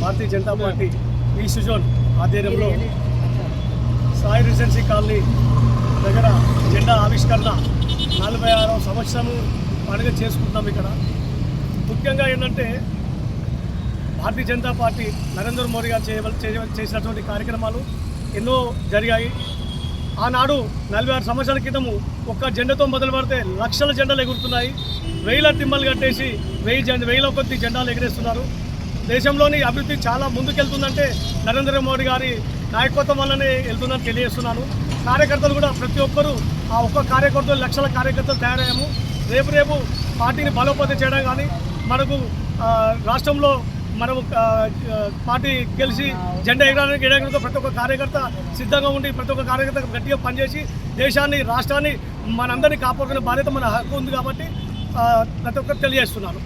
Bharatiya Janata party east zone ఆధ్వర్యంలో Sai residency colony దగ్గర జెండా ఆవిష్కరణ 46వ సంవత్సరము పండుగ చేసుకుంటున్నాం. ఇక్కడ ముఖ్యంగా ఏంటంటే భారతీయ జనతా పార్టీ నరేంద్ర మోడీ గారు చేసినటువంటి కార్యక్రమాలు ఎన్నో జరిగాయి. ఆనాడు 46 సంవత్సరాల క్రితము ఒక్క జెండాతో మొదలు పెడితే లక్షల జెండాలు ఎగురుతున్నాయి. వేల తిమ్మలు కట్టేసి వేల కొద్ది జెండాలు ఎగరేస్తున్నారు. దేశంలోని అభివృద్ధి చాలా ముందుకెళ్తుందంటే నరేంద్ర మోడీ గారి నాయకత్వం వల్లనే వెళ్తుందని తెలియజేస్తున్నాను. కార్యకర్తలు కూడా ప్రతి ఒక్కరూ ఆ ఒక్క కార్యకర్తలు లక్షల కార్యకర్తలు తయారయ్యాము. రేపు పార్టీని బలోపేతం చేయడం కానీ మనకు రాష్ట్రంలో మనము పార్టీ గెలిచి జెండా ఎగరడానికి ప్రతి ఒక్క కార్యకర్త సిద్ధంగా ఉండి ప్రతి ఒక్క కార్యకర్త గట్టిగా పనిచేసి దేశాన్ని రాష్ట్రాన్ని మనందరినీ కాపాడుకునే బాధ్యత మన హక్కు ఉంది కాబట్టి ప్రతి ఒక్కరు తెలియజేస్తున్నాను.